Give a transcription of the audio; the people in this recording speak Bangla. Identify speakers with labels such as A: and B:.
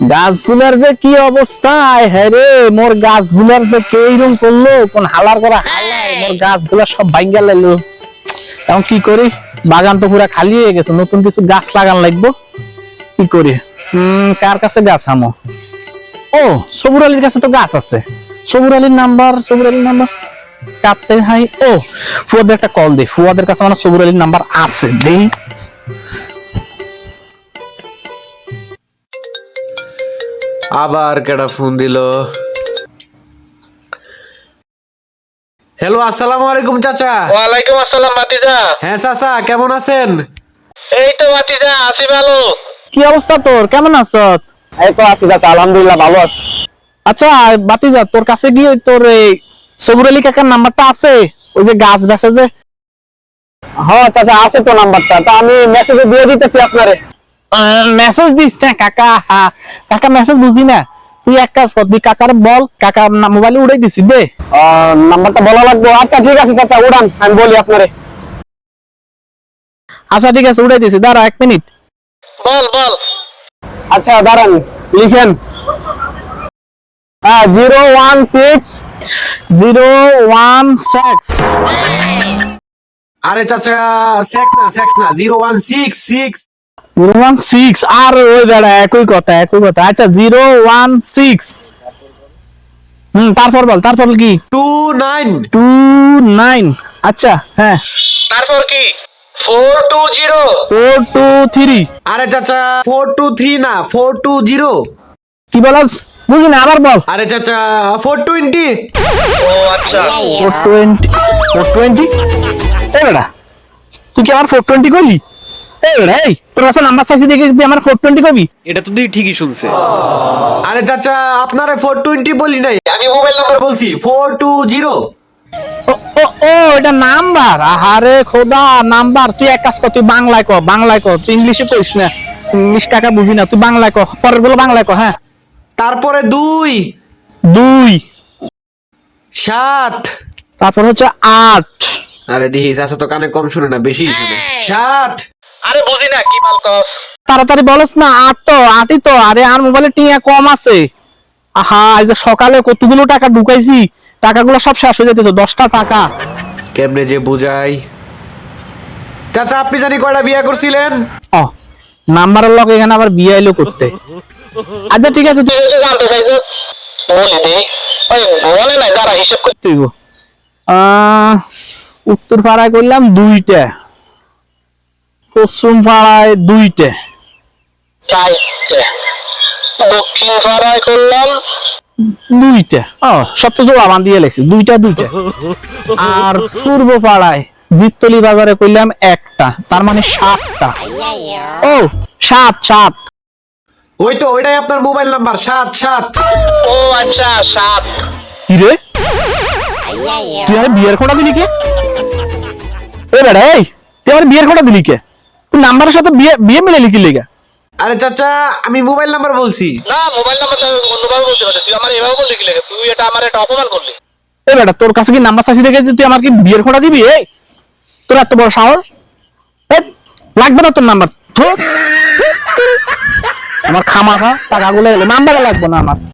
A: গাছগুলার যে কি অবস্থা, হ্যাঁ রে, মোর গাছগুলার যে কেইরকম করলো, কোন হালার করা হালায় মোর গাছগুলা সব ভাঙ্গা লাইলো। এখন কি করি, বাগান তো পুরা খালি হয়ে গেছে, নতুন কিছু গাছ লাগান লাগবো। কি করি, কার কাছে গাছ আমো? ও, সবুর আলীর কাছে তো গাছ আছে। সবুর আলীর নাম্বার কাটতে হাই। ও, ফুয়াদের একটা কল দে, ফুয়াদের কাছে আমার সবুর আলীর নাম্বার আছে, দেই।
B: আবার কেডা ফোন দিল? হ্যালো, আসসালামু আলাইকুম চাচা।
C: ওয়ালাইকুম আসসালাম ভাতিজা।
B: হ্যাঁ চাচা, কেমন আছেন?
C: এই তো ভাতিজা আছি ভালো।
A: কি অবস্থা তোর, কেমন আছো?
D: এই তো আছি চাচা, আলহামদুলিল্লাহ ভালো আছি।
A: আচ্ছা বাতিজা, তোর কাছে গিয়ে তোর এই সবুর আলী কাকার নাম্বারটা আছে? ওই যে গাছ বেচে যে।
D: হ্যাঁ চাচা, আছে তো নাম্বারটা, তা আমি মেসেজে দিয়ে দিতেছি আপনারে।
A: মেসেজ দিস না কাকা, কাকা মেসেজ বুঝি না। তুই এক কাজ কর, তুই কাকার বল, কাকা মোবাইলে উড়াই দিছি দে।
D: নাম্বারটা বলা লাগবে? আচ্ছা ঠিক আছে চাচা, উড়ান, আমি বলি আপনারে।
A: আচ্ছা ঠিক আছে, উড়াই দিছি, দাঁড়া 1 মিনিট।
C: বল বল।
D: আচ্ছা দাঁড়ান, লিখেন।
A: 016
B: আরে চাচা, সেক্স না 0166।
A: 016 আর ওই দাঁড়া, একই কথা। আচ্ছা 016, তারপর বল, তারপর কি?
B: 29।
A: 29। আচ্ছা হ্যাঁ,
C: তারপর কি? 420।
A: 423।
B: আরে চাচা, 423 না, 420।
A: কি বলাস বুঝি না, আবার বল।
B: আরে চাচা, 420।
C: ও আচ্ছা।
A: 420। এই বেটা, তুই কি আমার 420 করলি? এই বেটা, এই তোর কাছে নাম্বার চাইছি দেখে তুই আমার 420 করবি?
E: এটা তো তুই ঠিকই শুনছে।
B: আরে চাচা, আপনারে 420 বলি নাই, আমি মোবাইল নাম্বার বলছি 420।
A: ও ও ও, এটা নাম্বার? আহারে খোদা, নাম্বার। তুই এক কাজ কর, তুই বাংলায় কর, তুই ইংলিশে কইস না। ইংলিশ কাকা বুঝি না, তুই বাংলায় কর, পরের গুলো বাংলায় কর। হ্যাঁ,
B: তারপরে 2
A: 2,
B: 7।
A: তারপর হচ্ছে 8।
B: আরে দিহি চাচা তো কানে কম শুনে না, বেশি শুনে। 7।
C: আরে বুঝি না কি বাল কস।
A: তাড়াতাড়ি বলস না, 8ই তো। আরে আর মোবাইলে টিয়া কম আছে। আহা, এই যে সকালে কতগুলো টাকা ঢুকাইছি, টাকাগুলো সব শেষ হয়ে যেতেছে। 10টা টাকা।
B: কেমনে যে বুঝাই? চাচা, আপনি জানি কয়টা বিয়ে করছিলেন?
A: ও, নাম্বারের লগে এখানে আবার বিয়ে এলো করতে। আচ্ছা ঠিক আছে,
C: তুই যদি জানতে চাইছ বলি দে। ওই বলে নাই, দাঁড়া হিসাব কর।
A: তুই উত্তর পাড়ায় করলাম 2টা, পশ্চিম পাড়ায় 2টা,
C: 4টে, দক্ষিণ পাড়ায় করলাম
A: 2টা। ও, সব তো জোড়া বান দিয়ে লেগছি, 2টা। আর পূর্ব পাড়ায় জিততলি বাজারে করলাম 1টা, তার মানে 7টা। ও, 7।
B: ওই তো, ওইটাই আপনার মোবাইল নাম্বার, 7।
C: ও আচ্ছা 7।
A: কি রে, তুই আরে বিয়ের খোঁটা দিলি কে? এই বেটা, এই তুই আমার বিয়ের খোঁটা দিলি কে? তুই নাম্বারের সাথে বিয়ে মিলে লিখি লেগা?
B: আরে চাচা, আমি মোবাইল নাম্বার বলছি।
C: না মোবাইল নাম্বার অন্যভাবে বলতে পারছিস, তুই আমার এভাবে বললি কি লাগে? তুই এটা আমার একটা অপমান করলি।
A: এই বেটা, তোর কাছে কি নাম্বার চাইছি দেখে তুই আমার কি বিয়ের খোঁটা দিবি? এই তোর এত বড় সাহস! এই, লাগবে না তোর নাম্বার। আমার খামাখা টাকাগুলো নাম্বার লাগবে না আমার।